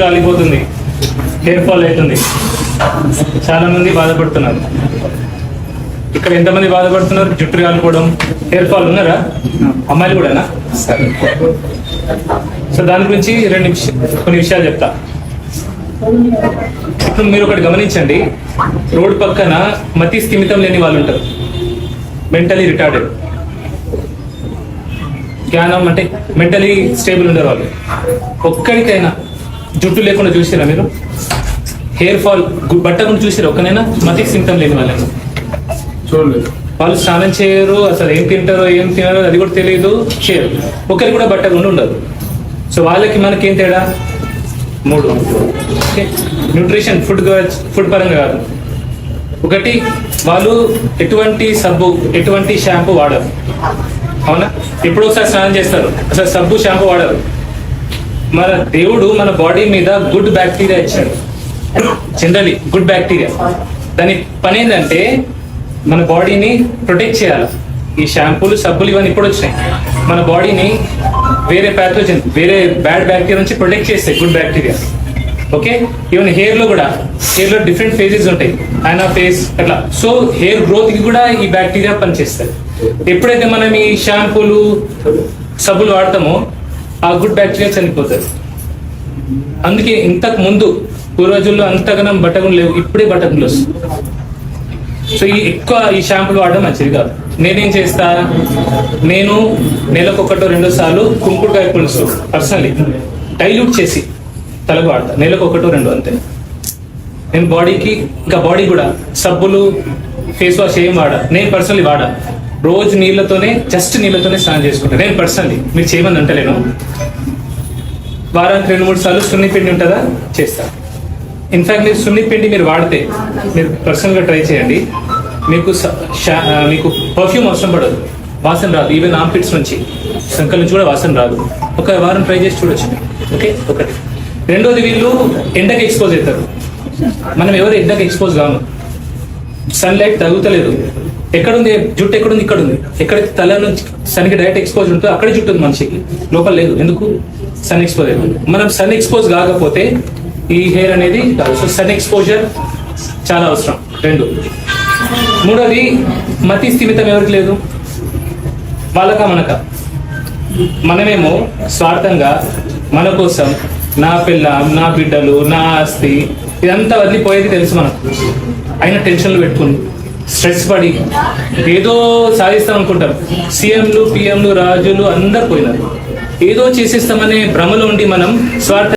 రాలిపోతుంది, hair fall అవుతుంది. చాలా మంది బాధపడుతున్నారు. ఇక్కడ ఎంతమంది బాధపడుతున్నారు? జుట్టు రాలిపోవడం, హెయిర్ ఫాల్ ఉన్నారా? అమ్మాయిలు కూడానా? సో దాని గురించి కొన్ని విషయాలు చెప్తా. ఇప్పుడు మీరు ఒకటి గమనించండి, రోడ్డు పక్కన మతి స్థిమితం లేని వాళ్ళు ఉంటారు, మెంటలీ రిటార్డెడ్, జ్ఞానం అంటే మెంటలీ స్టేబుల్ ఉండరు వాళ్ళు. ఒక్కడికైనా జుట్టు లేకుండా చూసిరా మీరు? హెయిర్ ఫాల్ బట్టకుండా చూసిరా ఒక్కనైనా? మతి స్థిమితం లేని వాళ్ళని చూడలేదు. వాళ్ళు స్నానం చేయరు, అసలు ఏం తింటారో ఏం తినారో అది కూడా తెలియదు, చేయరు. ఒకరికి కూడా బట్టకుండా ఉండదు. సో వాళ్ళకి మనకి ఏం తేడా? మూడు. న్యూట్రిషన్, ఫుడ్ పరంగా కాదు. ఒకటి, వాళ్ళు ఎటువంటి సబ్బు ఎటువంటి షాంపూ వాడరు, అవునా? ఎప్పుడో ఒకసారి స్నానం చేస్తారు, అసలు సబ్బు షాంపూ వాడరు. మన దేవుడు మన బాడీ మీద గుడ్ బ్యాక్టీరియా ఇచ్చాడు, జనరలీ గుడ్ బ్యాక్టీరియా. దాని పని ఏంటంటే మన బాడీని ప్రొటెక్ట్ చేయాలి. ఈ షాంపూలు సబ్బులు ఇవన్నీ ఇప్పుడు వచ్చినాయి, మన బాడీని వేరే ప్యాథోజన్, వేరే బ్యాడ్ బ్యాక్టీరియా నుంచి ప్రొటెక్ట్ చేస్తాయి good bacteria. Okay, even hair లో కూడా, హెయిర్ లో డిఫరెంట్ ఫేజెస్ ఉంటాయి, ఫేస్ అట్లా. సో హెయిర్ గ్రోత్ కి కూడా ఈ బ్యాక్టీరియా పనిచేస్తుంది. ఎప్పుడైతే మనం ఈ షాంపూలు సబ్బులు వాడతామో ఆ గుడ్ బ్యాక్టీరియా చనిపోతుంది. అందుకే ఇంతకు ముందు పూర్వజుల్లో అంతగానం బట్టగులు లేవు, ఇప్పుడే బట్టగులు వస్తుంది. సో ఎక్కువ ఈ షాంపూలు వాడడం మంచిది కాదు. నేనేం చేస్తా, నేను నెలకు 1-2 సార్లు కుంకుడుకాయ పులుసు పర్సనలీ డైల్యూట్ చేసి తలకు వాడతా, నెలకు 1-2 అంతే. నేను బాడీకి, ఇంకా బాడీ కూడా సబ్బులు ఫేస్ వాష్ ఏం వాడా, నేను పర్సనలీ వాడా. రోజు నీళ్ళతోనే, జస్ట్ నీళ్ళతోనే స్నానం చేసుకుంటా నేను పర్సనలీ. మీరు చేయమని అంటలేను. వారానికి 2-3 సార్లు సున్నిపిండి ఉంటుందా, చేస్తా. ఇన్ఫాక్ట్ మీరు సున్నిపిండి మీరు వాడితే, మీరు పర్సనల్గా ట్రై చేయండి, మీకు మీకు పర్ఫ్యూమ్ అవసరం పడదు, వాసన రాదు. ఈవెన్ ఆర్మ్పిట్స్ నుంచి, సంకల్ నుంచి కూడా వాసన రాదు. ఒక వారం ట్రై చేసి చూడొచ్చు. ఓకే, ఒకటి. రెండోది, వీళ్ళు ఎండకి ఎక్స్పోజ్ అవుతారు. మనం ఎవరు ఎండకి ఎక్స్పోజ్ కాము, సన్లైట్ తగ్గుతలేదు. ఎక్కడుంది జుట్టు? ఎక్కడుంది? ఇక్కడ ఉంది. ఎక్కడైతే తల నుంచి సన్కి డైరెక్ట్ ఎక్స్పోజ్ ఉంటుందో అక్కడే జుట్టు ఉంది మనిషికి, లోపల లేదు. ఎందుకు? సన్ ఎక్స్పోజ్ అవుతుంది. మనం సన్ ఎక్స్పోజ్ కాకపోతే ఈ హెయిర్ అనేది కాదు. సో సన్ ఎక్స్పోజర్ చాలా అవసరం. 2. మూడోది, మతి స్థిమితం ఎవరికి లేదు? వాళ్ళకా మనకా? మనమేమో స్వార్థంగా మన కోసం, నా పిల్ల, నా బిడ్డలు, నా ఆస్తి, ఇదంతా వదిలిపోయేది తెలుసు మనకు. అయినా టెన్షన్లు పెట్టుకుని, స్ట్రెస్ పడి ఏదో సాధిస్తాం అనుకుంటారు. సీఎంలు, పిఎంలు, రాజులు అందరు పోయినారు. ఏదో చేసేస్తామనే భ్రమలో ఉండి మనం స్వార్థ